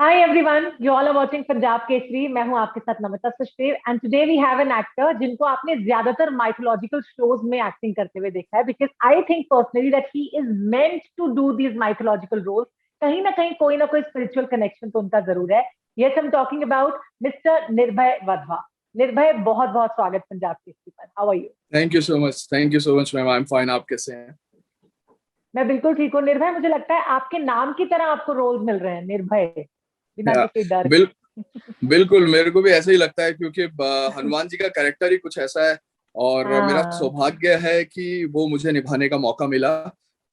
Hi everyone, you all are watching Punjab Kesari. मैं हूं आपके साथ Namita Sachdev and today we have an actor जिनको आपने ज्यादातर माइथोलॉजिकल शोज में एक्टिंग करते हुए देखा है because I think personally that he is meant to do these mythological roles. कहीं ना कोई स्पिरिचुअल कनेक्शन तो उनका जरूर है। Yes, I am talking about mister Nirbhay Wadhwa. Nirbhay, बहुत बहुत स्वागत पंजाब केसरी पर। How are you? Thank you so much ma'am. I am fine. आप कैसे हैं? मैं बिल्कुल ठीक हूँ निर्भय। मुझे लगता है आपके नाम की तरह आपको रोल मिल रहे हैं निर्भय, बिना या, किसी डर बिल, के। बिल्कुल मेरे को भी ऐसा ही लगता है क्योंकि हनुमान जी का कैरेक्टर ही कुछ ऐसा है और मेरा हाँ। सौभाग्य है कि वो मुझे निभाने का मौका मिला।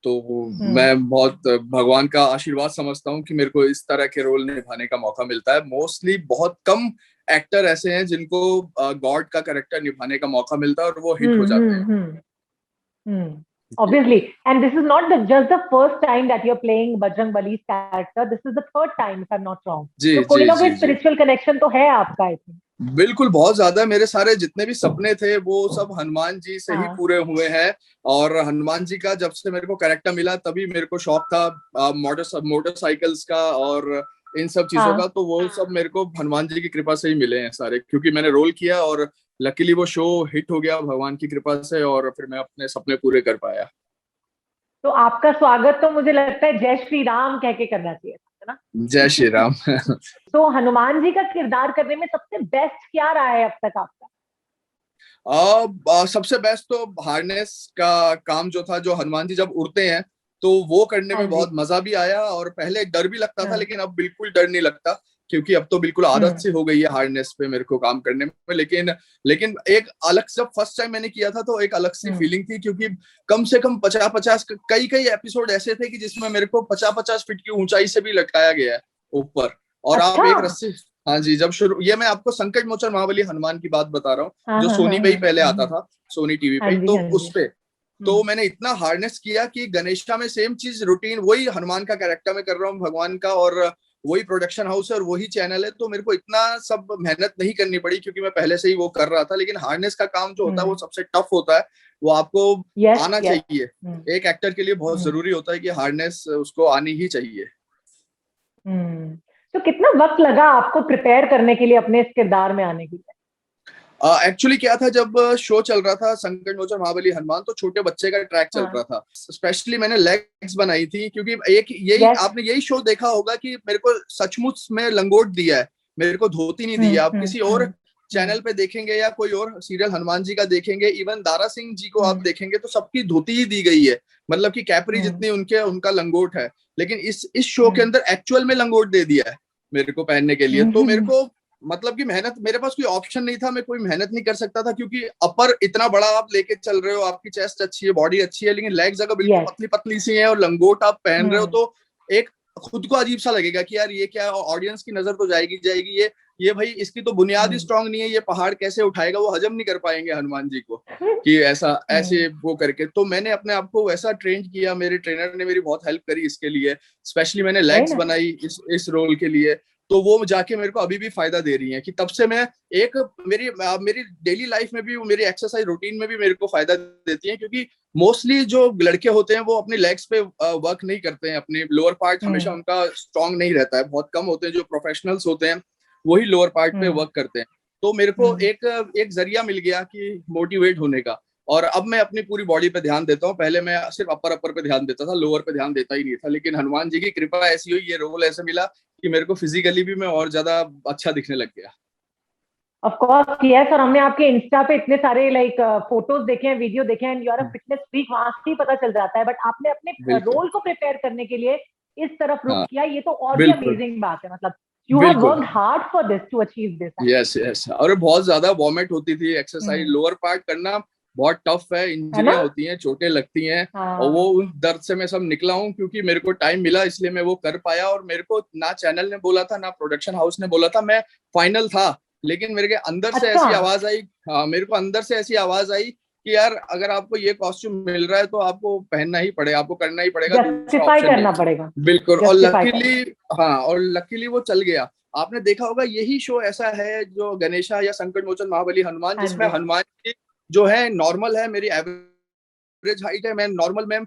तो हम्म। मैं बहुत भगवान का आशीर्वाद समझता हूँ कि मेरे को इस तरह के रोल निभाने का मौका मिलता है। मोस्टली बहुत कम एक्टर ऐसे हैं जिनको गॉड का कैरेक्टर निभाने का मौका मिलता है और वो हिट हो जाते हैं। Obviously, and this is not just the first time that you're playing Bajrang Bali's character. This is the third time, if I'm not wrong. जी तो कोई जी ना कोई जी जी spiritual connection तो है आपका, I think. बिल्कुल, बहुत ज्यादा। मेरे सारे जितने भी सपने थे वो सब हनुमान जी से ही हाँ। पूरे हुए हैं। और हनुमान जी का जब से मेरे को कैरेक्टर मिला तभी मेरे को शौक था मोटरसाइकिल्स का और इन सब चीजों का। हाँ। तो वो सब मेरे को हनुमान जी की कृपा से ही मिले हैं सारे, क्योंकि मैंने रोल किया और लकीली वो शो हिट हो गया भगवान की कृपा से और फिर मैं अपने सपने पूरे कर पाया। तो आपका स्वागत तो मुझे लगता है जय श्री राम कह के करना चाहिए था, है जय श्री ना? राम। तो हनुमान जी का किरदार करने में सबसे बेस्ट क्या रहा है अब तक आपका? सबसे बेस्ट तो हार्नेस का काम जो था, जो हनुमान जी जब उड़ते हैं तो वो करने हाँ में जी। बहुत मजा भी आया। और पहले डर भी लगता था हाँ। लेकिन अब बिल्कुल डर नहीं लगता, क्योंकि अब तो बिल्कुल आदत हम्म। सी हो गई है हार्नेस पे मेरे को काम करने में। लेकिन लेकिन एक अलग, जब फर्स्ट टाइम मैंने किया था तो एक अलग सी हम्म। फीलिंग थी, क्योंकि कम से कम 50-50 कई कई एपिसोड ऐसे थे कि जिसमें मेरे को 50-50 फीट की ऊंचाई से भी लटकाया गया है ऊपर। और आप अच्छा। एक रस्सी, हाँ जी, जब शुरू, ये मैं आपको संकट मोचन महाबली हनुमान की बात बता रहा हूँ, हाँ जो हाँ हाँ सोनी पे ही हाँ पहले हाँ आता था, सोनी टीवी हाँ पे ही, जी तो हाँ जी। उस पे तो हम्म। मैंने इतना हार्नेस किया कि गणेशा में सेम चीज रूटीन वही हनुमान का कैरेक्टर में कर रहा हूँ भगवान का, और वही प्रोडक्शन हाउस है और वही चैनल है। तो मेरे को इतना सब मेहनत नहीं करनी पड़ी क्योंकि मैं पहले से ही वो कर रहा था। लेकिन हार्नेस का काम जो होता है वो हम्म। सबसे टफ होता है, वो आपको यस आना यस। चाहिए। हम्म। एक एक्टर के लिए बहुत हम्म। जरूरी होता है कि हार्नेस उसको आनी ही चाहिए। हम्म। तो कितना वक्त लगा आपको प्रिपेयर करने के लिए अपने इस किरदार में आने के लिए? एक्चुअली क्या था, जब शो चल रहा था संकट मोचन महाबली हनुमान, तो छोटे बच्चे का ट्रैक चल हाँ। रहा था। स्पेशली मैंने लेग्स बनाई थी, क्योंकि एक यही यस। आपने यही शो देखा होगा कि मेरे को सचमुच में लंगोट दिया है, मेरे को धोती नहीं दी है। आप किसी और हम्म। चैनल पे देखेंगे या कोई और सीरियल हनुमान जी का देखेंगे, इवन दारा सिंह जी को आप हम्म। देखेंगे तो सबकी धोती ही दी गई है, मतलब कि कैपरी हम्म। जितनी उनके उनका लंगोट है। लेकिन इस शो के हम्म। अंदर एक्चुअल में लंगोट दे दिया है मेरे को पहनने के लिए। तो मेरे हम्म। को, मतलब कि मेहनत, मेरे पास कोई ऑप्शन नहीं था, मैं कोई मेहनत नहीं कर सकता था, क्योंकि अपर इतना बड़ा आप लेके चल रहे हो, आपकी चेस्ट अच्छी है, बॉडी अच्छी है, लेकिन लेग्स अगर बिल्कुल यस। पतली पतली सी है और लंगोट आप पहन रहे हो हम्म। तो एक खुद को अजीब सा लगेगा कि यार ये क्या, ऑडियंस की नजर तो जाएगी जाएगी, ये भाई इसकी तो बुनियाद ही हम्म। स्ट्रांग नहीं है, ये पहाड़ कैसे उठाएगा, वो हजम नहीं कर पाएंगे हनुमान जी को कि ऐसा ऐसे वो करके। तो मैंने अपने आप को वैसा ट्रेन किया, मेरे ट्रेनर ने मेरी बहुत हेल्प करी इसके लिए। स्पेशली मैंने वही लेग्स ना। बनाई इस रोल के लिए। तो वो जाके मेरे को अभी भी फायदा दे रही है कि तब से मैं एक, मेरी मेरी डेली लाइफ में भी, मेरी एक्सरसाइज रूटीन में भी मेरे को फायदा देती है। क्योंकि मोस्टली जो लड़के होते हैं वो अपने लेग्स पे वर्क नहीं करते हैं, अपने लोअर पार्ट हमेशा हम्म। उनका स्ट्रांग नहीं रहता है। बहुत कम होते हैं जो प्रोफेशनल्स होते हैं, वही लोअर पार्ट पे हम्म। वर्क करते हैं। तो मेरे को हम्म। एक जरिया मिल गया कि मोटिवेट होने का। और अब मैं अपनी पूरी बॉडी पे ध्यान देता हूँ। पहले मैं सिर्फ अपर पे ध्यान देता था, लोअर पे ध्यान देता ही नहीं था। लेकिन हनुमान जी की कृपा ऐसी हुई, ये रोल ऐसे मिला कि मेरे को फिजिकली भी मैं और ज्यादा अच्छा दिखने लग गया। Of course yes. और हमने आपके इंस्टा पे इतने सारे लाइक फोटोज देखे हैं, वीडियो देखे हैं, and you are a fitness freak, वहां से ही पता चल जाता है। बट आपने अपने बिल्कुल। रोल को प्रिपेयर करने के लिए इस तरफ रुख हाँ। किया, ये तो और भी बिल्कुल। अमेजिंग बात है। मतलब यू हैव बिल्कुल। Worked hard for this to achieve this. Yes yes, और बहुत ज्यादा वॉमिट होती थी, एक्सरसाइज हम्म। लोअर पार्ट करना बहुत टफ है, है ना? इंजरियां होती हैं, चोटें लगती हैं। और वो हाँ। उन दर्द से मैं सब निकला हूँ, क्योंकि मेरे को टाइम मिला इसलिए मैं वो कर पाया। और मेरे को ना चैनल ने बोला था ना प्रोडक्शन हाउस ने बोला था, मैं फाइनल था। लेकिन मेरे के अंदर से अच्छा। ऐसी आवाज आई, हाँ, मेरे को अंदर से ऐसी आवाज आई कि यार अगर आपको ये कॉस्ट्यूम मिल रहा है तो आपको पहनना ही पड़ेगा, आपको करना ही पड़ेगा, दूसरा जस्टिफाई ऑप्शन नहीं। करना पड़ेगा। बिल्कुल। और जस्टिफाई करना। लकीली, हाँ, और लकीली वो चल गया। आपने देखा होगा यही शो ऐसा है जो गणेशा या संकट मोचन महाबली हनुमान, हाँ जिसमें जी। हनुमान जी जो है नॉर्मल है, मेरी एवरेज हाइट है, मैं नॉर्मल, मैं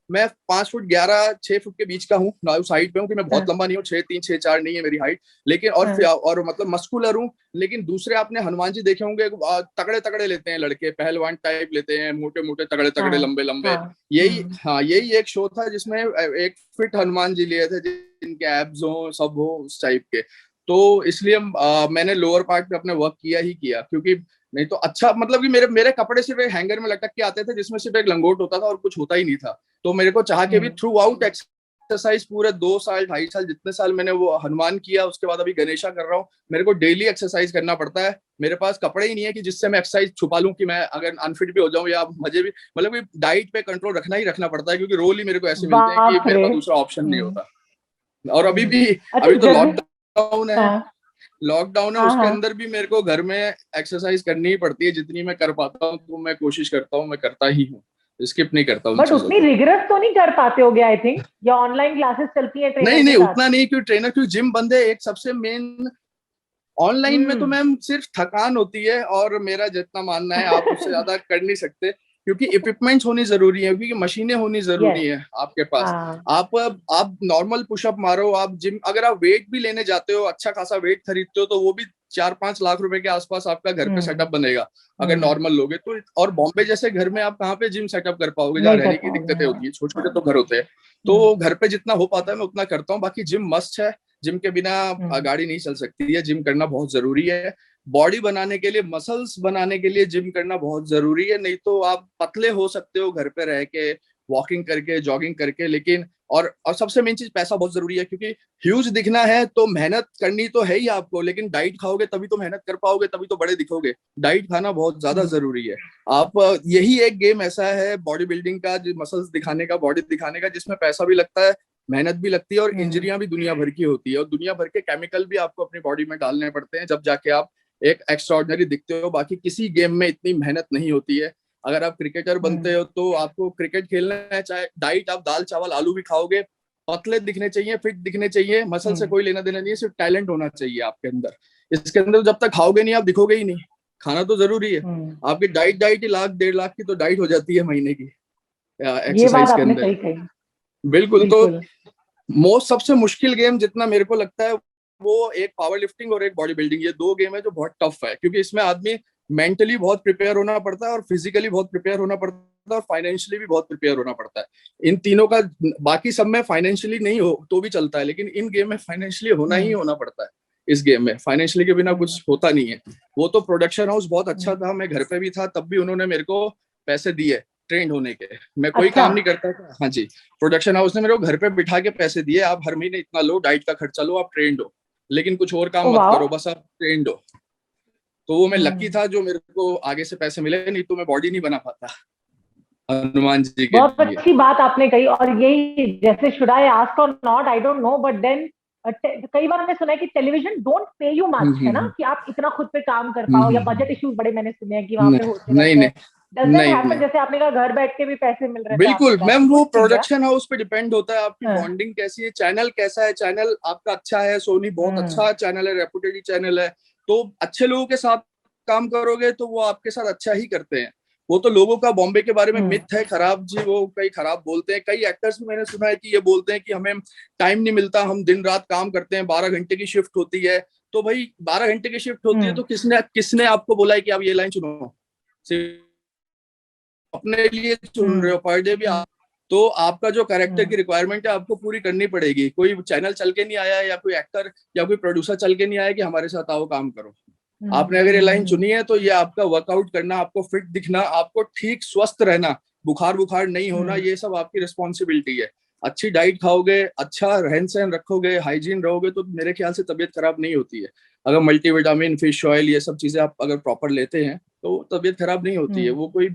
मैं 5 फुट 11 6 फुट के बीच का हूँ, ना उस हाइट पे हूँ कि मैं बहुत लंबा नहीं हूँ, 6'3" 6'4" नहीं है मेरी हाइट, लेकिन और मतलब मस्कुलर हूँ। लेकिन दूसरे आपने हनुमान जी देखे होंगे, तगड़े तगड़े लेते हैं लड़के, पहलवान टाइप लेते हैं, मोटे मोटे तगड़े तगड़े लंबे लंबे। यही एक शो था जिसमें एक फिट हनुमान जी लिए थे, जिनके एब्स हो सब हो उस टाइप के। तो इसलिए मैंने लोअर पार्ट पे अपने वर्क किया ही किया, क्योंकि नहीं तो अच्छा मतलब कि मेरे मेरे कपड़े सिर्फ एक हैंगर में लटक के आते थे, जिसमें सिर्फ एक लंगोट होता था और कुछ होता ही नहीं था। तो मेरे को चाह के भी थ्रू आउट एक्सरसाइज पूरे 2 साल 2.5 साल जितने साल मैंने वो हनुमान किया, उसके बाद अभी गणेशा कर रहा हूँ, मेरे को डेली एक्सरसाइज करना पड़ता है। मेरे पास कपड़े ही नहीं है कि जिससे मैं एक्सरसाइज छुपा लूं कि मैं अगर अनफिट भी हो जाऊं या मजे भी, मतलब कि डाइट पे कंट्रोल रखना ही रखना पड़ता है, क्योंकि रोल ही मेरे को ऐसे मिलते हैं कि मेरे पास दूसरा ऑप्शन नहीं होता। और अच्छा, अभी तो लॉकडाउन है, लॉकडाउन है, हाँ उसके हाँ। अंदर भी मेरे को घर में एक्सरसाइज करनी ही पड़ती है, जितनी मैं कर पाता हूँ तो मैं कोशिश करता हूँ, मैं करता ही हूँ, स्किप नहीं करता उन बट चीजों उतनी को। रिगरस तो नहीं कर पाते होगे आई थिंक, या ऑनलाइन क्लासेस चलती है नहीं ट्रेनर के नहीं साथ? उतना नहीं, क्योंकि ट्रेनर, क्योंकि जिम बंद है एक सबसे मेन। ऑनलाइन में तो हम्म। मैम सिर्फ थकान होती है, और मेरा जितना मानना है आप उससे ज्यादा कर नहीं सकते, क्योंकि इक्विपमेंट्स होनी जरूरी है, क्योंकि मशीनें होनी यस। जरूरी है आपके पास। हाँ। आप नॉर्मल पुशअप मारो, आप जिम अगर आप वेट भी लेने जाते हो, अच्छा खासा वेट खरीदते हो, तो वो भी 4-5 लाख रुपए के आसपास आपका घर पे हम्म। सेटअप बनेगा अगर हम्म। नॉर्मल लोगे तो। और बॉम्बे जैसे घर में आप कहाँ पे जिम सेटअप कर पाओगे, जहाँ नहीं कर रहने की पाओगे, दिक्कतें हाँ। होती है, छोटे छोटे तो घर होते हैं। हम्म। तो घर पे जितना हो पाता है मैं उतना करता हूँ, बाकी जिम मस्ट है। जिम के बिना हम्म। गाड़ी नहीं चल सकती है, जिम करना बहुत जरूरी है। बॉडी बनाने के लिए, मसल्स बनाने के लिए जिम करना बहुत जरूरी है, नहीं तो आप पतले हो सकते हो घर पे रह के, वॉकिंग करके, जॉगिंग करके, लेकिन और सबसे मेन चीज पैसा बहुत जरूरी है, क्योंकि ह्यूज दिखना है तो मेहनत करनी तो है ही आपको, लेकिन डाइट खाओगे तभी तो मेहनत कर पाओगे, तभी तो बड़े दिखोगे। डाइट खाना बहुत ज्यादा जरूरी है। आप यही एक गेम ऐसा है बॉडी बिल्डिंग का, जो मसल्स दिखाने का, बॉडी दिखाने का, जिसमें पैसा भी लगता है, मेहनत भी लगती है, और हम्म। इंजरियां भी दुनिया भर की होती है, और दुनिया भर के केमिकल भी आपको अपनी बॉडी में डालने पड़ते हैं, जब जाके आप एक एक्स्ट्राऑर्डिनरी दिखते हो। बाकी किसी गेम में इतनी मेहनत नहीं होती है। अगर आप क्रिकेटर बनते हो तो आपको क्रिकेट खेलना है, चाहे डाइट आप दाल चावल आलू भी खाओगे, पतले दिखने चाहिए, फिट दिखने चाहिए, मसल से हम्म। कोई लेना देना नहीं है, सिर्फ टैलेंट होना चाहिए आपके अंदर। इसके अंदर जब तक खाओगे नहीं आप दिखोगे ही नहीं। खाना तो जरूरी है। हम्म। आपकी डाइट डाइट ही 1-1.5 लाख की तो डाइट हो जाती है महीने की ये बात एक्सरसाइज के आपने अंदर। सही कही। बिल्कुल। तो बिल्कुल। मोस्ट सबसे मुश्किल गेम जितना मेरे को लगता है, वो एक पावर लिफ्टिंग और एक बॉडी बिल्डिंग, ये 2 गेम है जो बहुत टफ है, क्योंकि इसमें आदमी मेंटली बहुत प्रिपेयर होना पड़ता है, और फिजिकली बहुत प्रिपेयर होना पड़ता है, और फाइनेंशियली भी बहुत प्रिपेयर होना पड़ता है। इन तीनों का, बाकी सब में फाइनेंशियली नहीं हो तो भी चलता है, लेकिन इन गेम में फाइनेंशियली होना ही हम्म। होना पड़ता है। इस गेम में फाइनेंशियली के बिना हम्म। कुछ होता नहीं है। वो तो प्रोडक्शन हाउस बहुत अच्छा हम्म। था, मैं घर पे भी था तब भी उन्होंने मेरे को पैसे दिए ट्रेंड होने के। मैं कोई अच्छा। काम नहीं करता था, हाँ जी। प्रोडक्शन हाउस ने मेरे को घर पे बिठा के पैसे दिए, आप हर महीने इतना लो, डाइट का खर्चा लो, आप ट्रेंड हो, लेकिन कुछ और काम ओ मत वाओ। करो, बस आप ट्रेंड हो। तो वो मैं लकी हम्म। था जो मेरे को आगे से पैसे मिले, नहीं तो मैं बॉडी नहीं बना पाता हनुमान जी के बहुत लिए। अच्छी बात आपने कही, और यही जैसे शुड आई आस्क और not I don't know, but then कई बार मैंने सुना है कि television don't pay you much, है ना, हम्म। कि आप इतना खुद पे काम कर पाओ, या बजट हम्म। इश्यूज बड़े मैंने सुने हैं कि वहां पे होते नहीं रहते नहीं हैं। डज दैट नहीं हैपन? नहीं, जैसे आपने कहा घर बैठ के भी पैसे मिल रहे थे आपको, बिल्कुल दैट्स मैम, वो गुड थिंग यार। प्रोडक्शन हाउस पे डिपेंड होता है आपकी हाँ। बॉन्डिंग कैसी है, चैनल कैसा है, चैनल आपका अच्छा है, सोनी बहुत हम्म। अच्छा चैनल है, रेपुटेड चैनल है, तो अच्छे लोगों के साथ काम करोगे तो वो आपके साथ अच्छा ही करते हैं। वो तो लोगों का बॉम्बे के बारे में हम्म। मिथ है खराब जी, वो कई खराब बोलते हैं, कई एक्टर्स भी मैंने सुना है कि ये बोलते हैं कि हमें टाइम नहीं मिलता, हम दिन रात काम करते हैं, 12 घंटे की शिफ्ट होती है। तो भाई 12 घंटे की शिफ्ट होती है हम्म। तो किसने किसने आपको बोला है कि आप ये लाइन चुनो? सिर्फ अपने लिए चुन रहे हम्म। हो पर डे भी हम्म। तो आपका जो कैरेक्टर हम्म। की रिक्वायरमेंट है आपको पूरी करनी पड़ेगी। कोई चैनल चल के नहीं आया, या कोई एक्टर या कोई प्रोड्यूसर चल के नहीं आया कि हमारे साथ आओ काम करो। आपने अगर ये लाइन चुनी है तो ये आपका वर्कआउट करना, आपको फिट दिखना, आपको ठीक स्वस्थ रहना, बुखार बुखार नहीं होना, हम्म। ये सब आपकी रिस्पॉन्सिबिलिटी है। अच्छी डाइट खाओगे, अच्छा रहन सहन रखोगे, हाइजीन रहोगे, तो मेरे ख्याल से तबीयत खराब नहीं होती है। अगर मल्टीविटामिन, फिश ऑयल, ये सब चीजें आप अगर प्रॉपर लेते हैं तो तबीयत खराब नहीं होती है। हम्म। वो कोई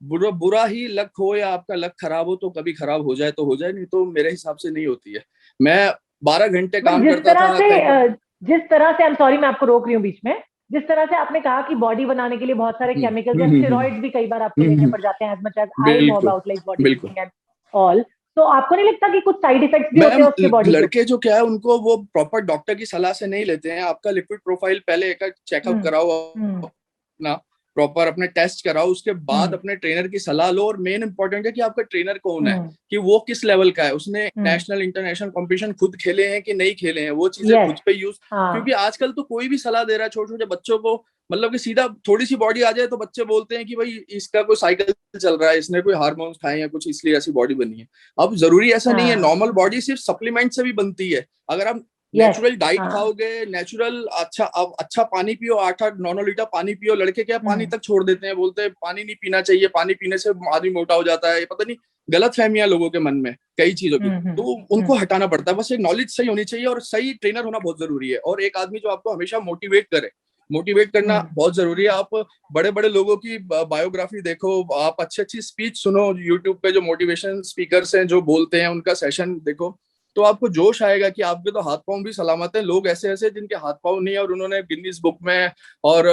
बुरा बुरा ही लक हो या आपका लक खराब हो तो कभी खराब हो जाए तो हो जाए, नहीं तो मेरे हिसाब से नहीं होती है। मैं 12 घंटे बट काम जिस करता तरह था से कई बार। जिस तरह से, आई एम सॉरी मैं आपको रोक रही हूँ बीच में, जिस तरह से आपने कहा कि बॉडी बनाने के लिए बहुत सारे हम्म। केमिकल्स या हम्म। स्टेरॉइड्स भी कई बार आपको लेने हम्म। पड़ जाते हैं, as much as I know बिल्कुल अबाउट लाइक बॉडी बिल्कुल। Building and all. तो आपको नहीं लगता कि कुछ साइड इफेक्ट्स भी होते मैम हैं उसके बॉडी के लड़के ऊपर? जो क्या है उनको वो प्रॉपर डॉक्टर की सलाह से नहीं लेते हैं। आपका लिपिड प्रोफाइल पहले एक चेकअप हम्म। कराओ हम्म। अपना, प्रॉपर अपने टेस्ट कराओ, उसके बाद अपने ट्रेनर की सलाह लो। और मेन इंपॉर्टेंट है कि आपका ट्रेनर कौन है, कि वो किस लेवल का है, उसने नेशनल इंटरनेशनल कंपटीशन खुद खेले हैं कि नहीं खेले हैं, वो चीजें खुद पे यूज। क्योंकि आजकल तो कोई भी सलाह दे रहा है छोटे छोटे बच्चों को, मतलब कि सीधा थोड़ी सी बॉडी आ जाए तो बच्चे बोलते हैं कि भाई इसका कोई साइकिल चल रहा है, इसने कोई हार्मोन्स खाए या कुछ, इसलिए ऐसी बॉडी बनी है। अब जरूरी ऐसा नहीं है, नॉर्मल बॉडी सिर्फ सप्लीमेंट से भी बनती है। अगर आप नेचुरल डाइट खाओगे, नेचुरल अच्छा पानी पियो, 8-9 लीटर पानी पियो। लड़के क्या पानी तक छोड़ देते हैं, बोलते हैं पानी नहीं पीना चाहिए, पानी पीने से आदमी मोटा हो जाता है। ये पता नहीं गलत फहमियां लोगों के मन में कई चीजों की, तो उनको हटाना पड़ता है। बस एक नॉलेज सही होनी चाहिए और सही ट्रेनर होना बहुत जरूरी है, और एक आदमी जो आपको हमेशा मोटिवेट करे। मोटिवेट करना बहुत जरूरी है। आप बड़े बड़े लोगों की बायोग्राफी देखो, आप अच्छी अच्छी स्पीच सुनो, यूट्यूब पे जो मोटिवेशन स्पीकर्स हैं जो बोलते हैं उनका सेशन देखो, तो आपको जोश आएगा कि आपके तो हाथ पांव भी सलामत है। लोग ऐसे ऐसे जिनके हाथ पांव नहीं है और उन्होंने गिनीज बुक में और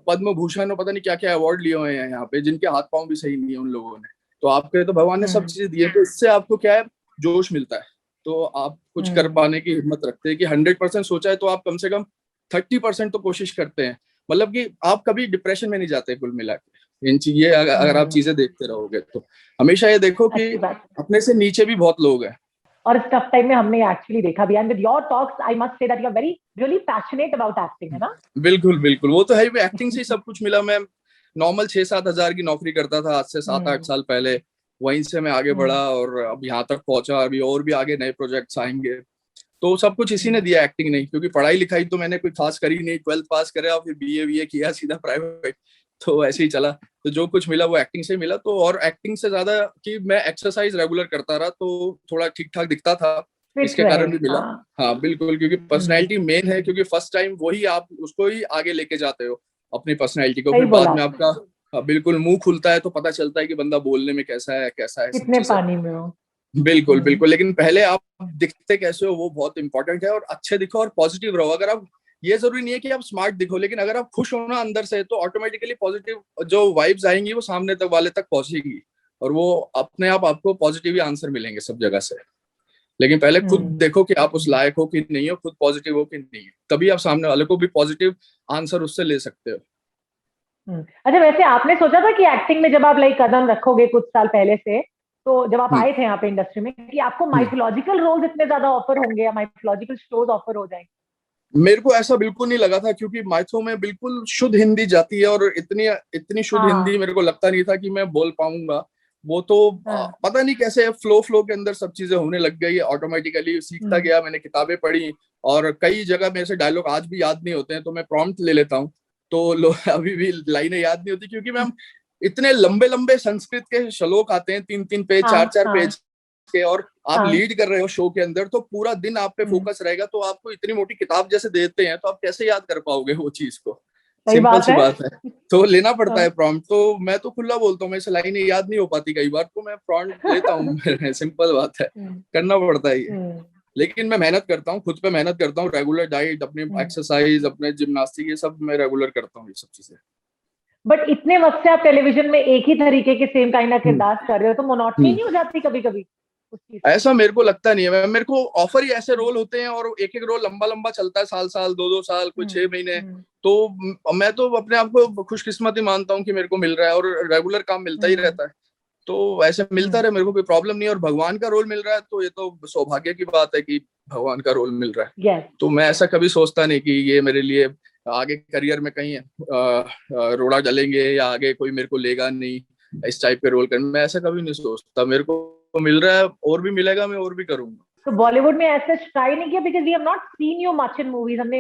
पद्म भूषण और पता नहीं क्या क्या अवार्ड लिए हुए हैं यहाँ पे, जिनके हाथ पांव भी सही नहीं है उन लोगों ने। तो आपके तो भगवान ने सब चीजें दी है, तो इससे आपको क्या है, जोश मिलता है। तो आप कुछ कर पाने की हिम्मत रखते हैं कि 100% सोचा है तो आप कम से कम 30% तो कोशिश करते हैं। मतलब कि आप कभी डिप्रेशन में नहीं जाते कुल मिला के। इन चीजें अगर आप चीजें देखते रहोगे तो हमेशा ये देखो कि अपने से नीचे भी बहुत लोग हैं। और इस टफ टाइम में हमने एक्चुअली देखा भी, and with your talks I must say that you are very really passionate about acting, है ना? बिल्कुल बिल्कुल, वो तो है, एक्टिंग से ही सब कुछ मिला। मैं नॉर्मल 6-7 हजार की नौकरी करता था आज से 7-8 साल पहले, वहीं से मैं आगे बढ़ा और अब यहाँ तक पहुंचा। अभी और भी आगे नए प्रोजेक्ट्स आएंगे, तो सब कुछ इसी ने दिया, एक्टिंग नहीं। क्योंकि पढ़ाई लिखाई तो मैंने कोई खास करी नहीं, 12th पास करा फिर बीए किया सीधा प्राइवेट, तो ऐसे ही चला। तो जो कुछ मिला वो एक्टिंग से मिला। तो और एक्टिंग से ज्यादा कि मैं एक्सरसाइज रेगुलर करता रहा तो थोड़ा ठीक ठाक दिखता था, इसके कारण भी मिला। हाँ बिल्कुल, क्योंकि पर्सनैलिटी मेन है, क्योंकि फर्स्ट टाइम वही आप उसको ही आगे लेके जाते हो अपनी पर्सनैलिटी को, फिर बाद में आपका बिल्कुल मुंह खुलता है तो पता चलता है कि बंदा बोलने में कैसा है कितने पानी में हो। बिल्कुल बिल्कुल, लेकिन पहले आप दिखते कैसे हो वो बहुत इंपॉर्टेंट है। और अच्छे दिखो और पॉजिटिव रहो। अगर आप, ये जरूरी नहीं है कि आप स्मार्ट दिखो, लेकिन अगर आप खुश हो ना अंदर से, तो ऑटोमेटिकली पॉजिटिव जो वाइब्स आएंगी वो सामने तक वाले तक पहुंचेगी, और वो अपने आप आपको पॉजिटिव आंसर मिलेंगे सब जगह से। लेकिन पहले खुद देखो कि आप उस लायक हो कि नहीं हो, खुद पॉजिटिव हो कि नहीं है, तभी आप सामने वाले को भी पॉजिटिव आंसर उससे ले सकते हो। अच्छा, वैसे आपने सोचा था कि एक्टिंग में जब आप लाइक कदम रखोगे कुछ साल पहले से, तो जब आप आए थे यहाँ पे इंडस्ट्री में, कि आपको माइथोलॉजिकल रोल्स इतने ज्यादा ऑफर होंगे या माइथोलॉजिकल शोज ऑफर हो जाएंगे? मेरे को ऐसा बिल्कुल नहीं लगा था, क्योंकि माइथो में बिल्कुल शुद्ध हिंदी जाती है, और इतनी शुद्ध हिंदी मेरे को लगता नहीं था कि मैं बोल पाऊंगा। वो तो पता नहीं कैसे फ्लो के अंदर सब चीजें होने लग गई, ऑटोमेटिकली सीखता गया। मैंने किताबें पढ़ी और कई जगह मेरे से डायलॉग आज भी याद नहीं होते हैं, तो मैं प्रॉम्प्ट ले लेता हूँ, तो अभी भी लाइनें याद नहीं होती, क्योंकि मैम इतने लंबे लंबे संस्कृत के श्लोक आते हैं, 3-3 पेज 4-4 पेज के, और आप लीड कर रहे हो शो के अंदर, तो पूरा दिन आप पे फोकस रहेगा। तो आपको इतनी मोटी किताब जैसे देते हैं तो आप कैसे याद कर पाओगे वो चीज को? सिंपल सी बात है। तो लेना पड़ता है प्रॉम्प्ट। तो मैं तो खुला बोलता हूँ, मेरे से लाइनें याद नहीं हो पाती कई बार, तो मैं प्रॉम्प्ट लेता हूँ। सिंपल बात है, करना पड़ता है ये। लेकिन मैं मेहनत करता हूँ, खुद पे मेहनत करता हूँ, रेगुलर डाइट, अपनी एक्सरसाइज, अपने जिम्नास्टिक, ये सब मैं रेगुलर करता हूँ, ये सब चीजें। बट इतने वक्त से आप टेलीविजन में एक ही तरीके के सेम काइंड का किरदार कर रहे हो, तो मोनोटनी नहीं हो जाती कभी कभी? ऐसा मेरे को लगता नहीं है। मेरे को ऑफर ही ऐसे रोल होते हैं, और एक एक रोल लंबा लंबा चलता है, साल साल 2-2 साल, कोई 6 महीने। तो मैं तो अपने आप को खुशकिस्मत ही मानता हूँ कि मेरे को मिल रहा है, और रेगुलर काम मिलता ही रहता है। तो ऐसे मिलता रहे, मेरे को कोई प्रॉब्लम नहीं है। और भगवान का रोल मिल रहा है तो ये तो सौभाग्य की बात है कि भगवान का रोल मिल रहा है। तो मैं ऐसा कभी सोचता नहीं कि ये मेरे लिए आगे करियर में कहीं रोड़ा डलेंगे या आगे कोई मेरे को लेगा नहीं, इस टाइप के रोल करने, मैं ऐसा कभी नहीं सोचता। मेरे को मिल रहा है, और भी मिलेगा, मैं और भी करूंगा। तो बॉलीवुड में ऐसा ट्राई नहीं किया? Because we have not seen you much in movies. हमने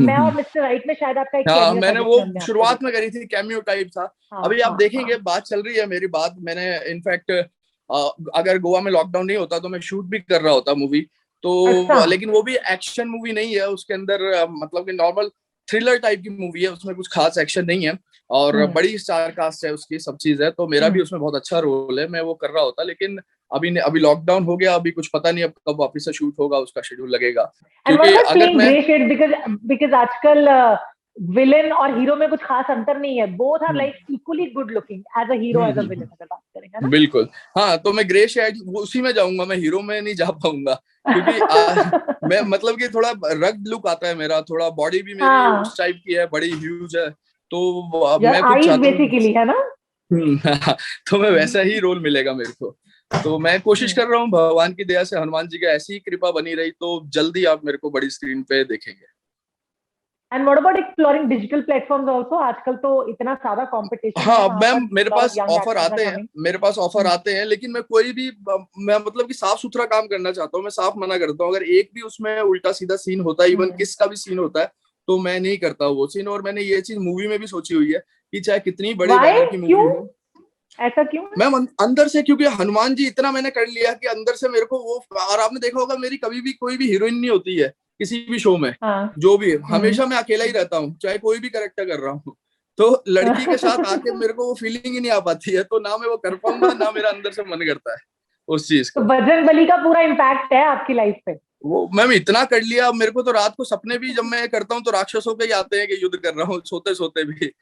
मैं और मिस्टर राइट में शायद आपका एक कैमियो, मैंने वो शुरुआत में करी थी, कैमियो टाइप था। अभी आप देखेंगे, बात चल रही है मेरी बात। मैंने इनफैक्ट अगर गोवा में लॉकडाउन नहीं होता तो मैं शूट भी कर रहा होता मूवी तो। लेकिन वो भी एक्शन मूवी नहीं है, उसके अंदर मतलब कि नॉर्मल थ्रिलर टाइप की मूवी है, उसमें कुछ खास एक्शन नहीं है, और बड़ी स्टार कास्ट है उसकी, सब चीज है। तो मेरा भी उसमें बहुत अच्छा रोल है, मैं वो कर रहा होता। लेकिन अभी लॉकडाउन हो गया, अभी कुछ पता नहीं अब कब वापस से शूट होगा, उसका शेड्यूल लगेगा। क्योंकि अगर मैं बिकॉज़ आजकल विलेन और हीरो में कुछ खास अंतर नहीं है, both are like equally good looking as a hero as a villain, अगर बात करें, है ना? बिल्कुल। हाँ, तो मैं ग्रे शेड उसी में जाऊंगा, मैं हीरो में नहीं जा पाऊंगा, क्योंकि मैं मतलब कि थोड़ा रग्ड लुक आता है मेरा, थोड़ा बॉडी भी मेरी उस टाइप की है, बड़ी ह्यूज है। तो यार मैं खुद आइज चाहता हूँ। बेसिकली है ना। तो मैं वैसा ही रोल मिलेगा मेरे को। तो मैं कोशिश कर रहा हूँ, भगवान की दया से, हनुमान जी की ऐसी ही कृपा बनी रही तो जल्दी आप मेरे को बड़ी स्क्रीन पे देखेंगे। And what about exploring digital platforms also? आजकल तो इतना सारा कंपटीशन है हाँ वहां मैम, पर, lot of young actors are coming. मेरे पास ऑफर आते हैं, लेकिन मैं कोई भी, मैं मतलब कि साफ सुथरा काम करना चाहता हूँ। मैं साफ मना करता हूँ, अगर एक भी उसमें उल्टा सीधा सीन होता है, इवन किस का भी सीन होता है, तो मैं नहीं करता वो सीन। और मैंने ये चीज मूवी में भी सोची हुई है कि चाहे कितनी बड़े व्हाई, बैनर की मूवी क्यों, हो, ऐसा क्यों? मैम अंदर से, क्योंकि हनुमान जी इतना मैंने कर लिया कि अंदर से मेरे को वो। और आपने देखा होगा, मेरी कभी भी कोई भी हीरोइन नहीं होती है किसी भी शो में, हाँ। जो भी, हम्म। हमेशा मैं अकेला ही रहता हूँ, चाहे कोई भी करेक्टर कर रहा हूँ। तो लड़की के साथ आके मेरे को वो फीलिंग ही नहीं आ पाती है, तो ना मैं वो कर पाऊंगा, ना मेरा अंदर से मन करता है उस चीज तो का। बजरंग बली का पूरा इम्पैक्ट है आपकी लाइफ पे? वो मैम इतना कर लिया, अब मेरे को तो रात को सपने भी जब मैं करता हूँ तो राक्षसों के ही आते हैं कि युद्ध कर रहा हूँ, सोते सोते भी।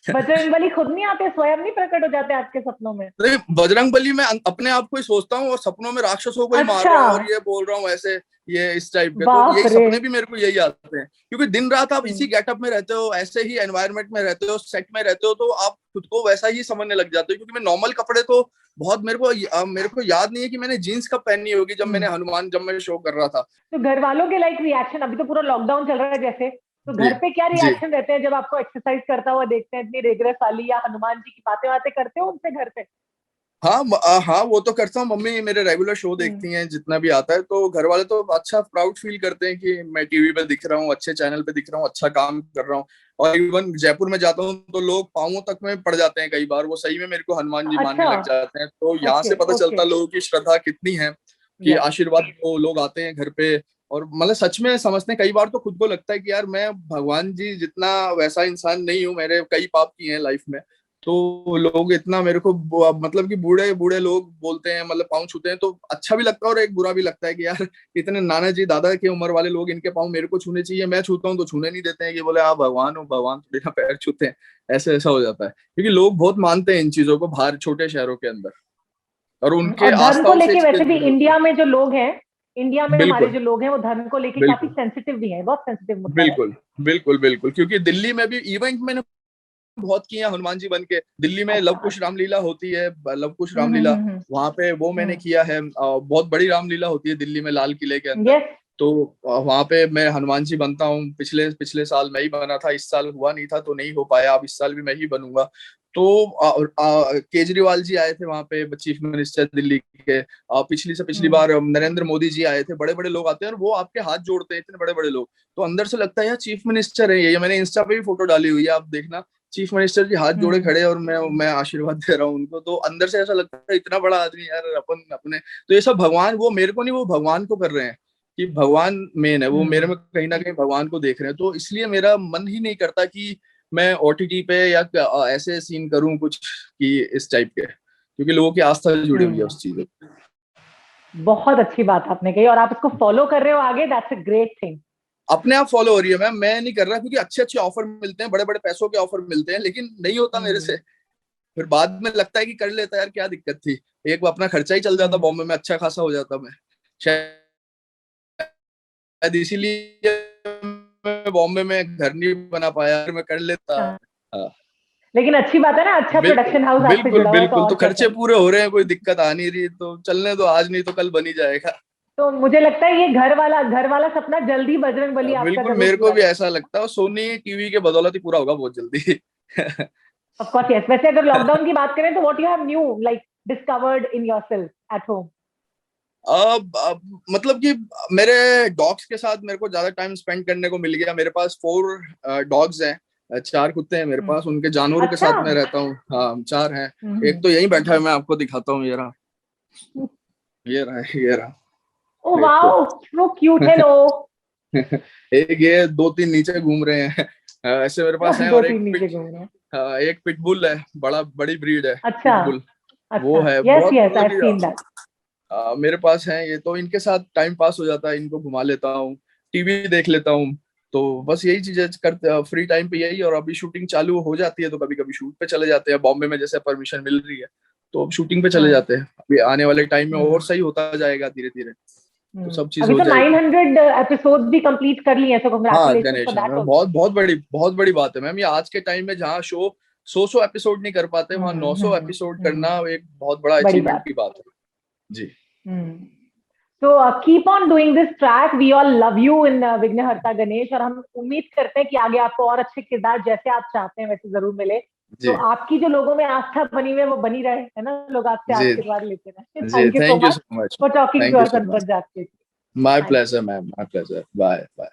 बजरंग बली खुद नहीं आते, स्वयं नहीं प्रकट हो जाते आपके सपनों में? नहीं, बजरंग बली में अपने आप को ही सोचता हूँ और सपनों में राक्षसों को ही मार अच्छा। रहा हूँ और ये बोल रहा हूँ ऐसे, ये इस टाइप के। तो बाप यही रे। सपने भी मेरे को यही आते हैं, क्योंकि दिन रात आप इसी हम्म। गेटअप में रहते हो, ऐसे ही एनवायरनमेंट में रहते हो, सेट में रहते हो, तो आप खुद को वैसा ही समझने लग जाते हो। क्योंकि मैं नॉर्मल कपड़े तो बहुत, मेरे को याद नहीं है कि मैंने जीन्स कब पहनी होगी, जब मैंने हम्म। हनुमान, जब मैं शो कर रहा था। तो घर वालों के लाइक रिएक्शन, अभी तो पूरा लॉकडाउन चल रहा है जैसे, तो जी घर पे क्या जी। रिएक्शन रहते हैं जब आपको एक्सरसाइज करता हुआ देखते हैं, इतनी रेगुलर वाली, या हनुमान जी की बातें बातें करते हो उनसे घर पे? हाँ हाँ, वो तो करता हूँ। मम्मी मेरे रेगुलर शो हम्म। देखती हैं जितना भी आता है, तो घर वाले तो अच्छा प्राउड फील करते हैं कि मैं टीवी पे दिख रहा हूँ, अच्छे चैनल पे दिख रहा हूँ, अच्छा काम कर रहा हूँ। और इवन जयपुर में जाता हूँ तो लोग पांवों तक में पड़ जाते हैं कई बार, वो सही में मेरे को हनुमान जी मानने अच्छा। लग जाते हैं। तो यहाँ ओके से पता ओके। चलता है लोगों की श्रद्धा कितनी है, कि यस। आशीर्वाद को लोग आते हैं घर पे। और मतलब सच में समझते हैं, कई बार तो खुद को लगता है कि यार मैं भगवान जी जितना वैसा इंसान नहीं हूँ, मेरे कई पाप किए हैं लाइफ में। तो लोग इतना मेरे को मतलब कि बूढ़े बूढ़े लोग बोलते हैं, मतलब पाँव छूते हैं, तो अच्छा भी लगता है और एक बुरा भी लगता है कि यार इतने नाना जी दादा की उम्र वाले लोग, इनके पाँव मेरे को छूने चाहिए, मैं छूता हूँ तो छूने नहीं देते हैं। ये बोले आप भगवान हो, भगवान थोड़ी ना पैर छूते हैं। ऐसे ऐसा हो जाता है, क्योंकि लोग बहुत मानते हैं इन चीजों को बाहर छोटे शहरों के अंदर, और उनके और धर्म को आस्थाओं से लेके चीजें वैसे भी जुड़ी होती इंडिया हैं। में जो लोग हैं, इंडिया में हमारे बिल्कुल जो लोग हैं वो धर्म को लेके काफी बिल्कुल सेंसिटिव भी हैं, बहुत सेंसिटिव मुद्दा है। बिल्कुल बिल्कुल बिल्कुल, क्योंकि दिल्ली में भी इवेंट मैंने बहुत किया हनुमान जी बन के। दिल्ली में लव अच्छा कुश अच्छा। रामलीला होती है, लव कुश रामलीला, वहां पे वो मैंने किया है। बहुत बड़ी रामलीला होती है दिल्ली में, लाल किले के अंदर। यस। तो वहां पे मैं हनुमान जी बनता हूँ। पिछले पिछले साल मैं ही बना था, इस साल हुआ नहीं था तो नहीं हो पाया, अब इस साल भी मैं ही बनूंगा। तो केजरीवाल जी आए थे वहां पे, चीफ मिनिस्टर दिल्ली के। पिछली से पिछली बार नरेंद्र मोदी जी आए थे। बड़े बड़े लोग आते हैं और वो आपके हाथ जोड़ते हैं, इतने बड़े बड़े लोग। तो अंदर से लगता है यार चीफ मिनिस्टर है ये। मैंने इंस्टा पे भी फोटो डाली हुई है, आप देखना। चीफ मिनिस्टर जी हाथ जोड़े खड़े हैं और मैं आशीर्वाद दे रहा हूँ उनको। तो अंदर से ऐसा लगता है इतना बड़ा आदमी यार, अपन अपने। तो ये सब भगवान, वो मेरे को नहीं, वो भगवान को कर रहे हैं, कि भगवान मेन है। वो मेरे में कहीं ना कहीं भगवान को देख रहे हैं। तो इसलिए मेरा मन ही नहीं करता कि मैं ओटीटी पे या ऐसे सीन करूं कुछ, कि इस टाइप के, क्योंकि लोगों की आस्था जुड़ी हुई है हम्म। उस चीज में। बहुत अच्छी बात आपने कही, और आप इसको फॉलो कर रहे हो आगे, दैट्स अ ग्रेट थिंग। अपने आप फॉलो हो रही है मैम, मैं नहीं कर रहा, क्योंकि अच्छे अच्छे ऑफर मिलते हैं, बड़े बड़े पैसों के ऑफर मिलते हैं, लेकिन नहीं होता मेरे से। हम्म। फिर बाद में लगता है कि कर लेता यार, क्या दिक्कत थी। एक बार अपना खर्चा ही चल जाता, हम्म। बॉम्बे में अच्छा खासा हो जाता। मैं शायद इसीलिए मैं बॉम्बे में घर नहीं बना पाया, मैं कर लेता। हाँ, हाँ, लेकिन अच्छी बात है ना, अच्छा बिल्कुल प्रोडक्शन हाउस आपसे बिल्कुल जुड़ा हुआ है तो बिल्कुल। और तो क्या खर्चे चाहिए। पूरे हो रहे हैं, कोई दिक्कत आ नहीं रही, तो चलने दो, आज नहीं तो कल बन ही जाएगा। तो मुझे लगता है ये घर वाला सपना जल्दी बजरंग बली आपका बिल्कुल, जरूर मेरे को पूरा भी करें। ऐसा लगता है, सोनी टीवी के बदौलत ही पूरा होगा बहुत जल्दी। Of course yes. वैसे अगर लॉकडाउन की बात करें तो what you have new like discovered in yourself at home? मतलब कि मेरे डॉग्स के साथ मेरे को ज्यादा टाइम स्पेंड करने को मिल गया। मेरे पास 4 डॉग्स हैं, 4 कुत्ते हैं मेरे पास, उनके जानवरों के अच्छा। साथ मैं रहता हूँ। हाँ, 4 हैं। एक हम्म। तो यहीं बैठा है, मैं आपको दिखाता हूँ, ये रहा, ये रहा ओ एक तो। Wow, so cute, hello. एक ये, 2-3 नीचे घूम रहे हैं। ऐसे मेरे पास हैं। दो और तीन नीचे घूम रहे हैं। एक पिटबुल है, बड़ी ब्रीड है अच्छा पिटबुल। वो अच्छा। है यस बहुत, यस, आई मतलब हैव सीन कि दैट। मेरे पास है ये, तो इनके साथ टाइम पास हो जाता है, इनको घुमा लेता हूँ, टीवी देख लेता हूँ। तो बस यही चीजें करते फ्री टाइम पे, यही। और अभी शूटिंग चालू हो जाती है तो कभी कभी शूट पे चले जाते हैं, बॉम्बे में जैसे परमिशन मिल रही है, तो अब शूटिंग पे चले हाँ। जाते हैं। अभी आने वाले टाइम में और हम्म। सही होता जाएगा धीरे धीरे। तो सब चीज अभी हो तो जाएगी। 900 एपिसोड्स भी कंप्लीट कर लिए हैं, सो हाँ कांग्रेचुलेशंस गणेश, फॉर दैट। बहुत बहुत बड़ी बात है मैम। ये आज के टाइम में जहाँ शो 100 एपिसोड नहीं कर पाते, वहाँ 900 एपिसोड करना एक बहुत बड़ा बड़ी अचीवमेंट बात। की बात है जी। So keep on doing this track. We all love you in विघ्नहर्ता गणेश, और हम उम्मीद करते हैं कि आगे आपको और अच्छे किरदार जैसे आप चाहते हैं वैसे जरूर मिले। तो जी आपकी जो लोगों में आस्था बनी हुई है वो बनी रहे, है ना, लोग आपसे जी आशीर्वाद लेते रहे। जी, thank you so thank you much so much, for talking to thank you us so on much. Punjab Kesari. My thank you. Pleasure ma'am, my pleasure. Bye bye.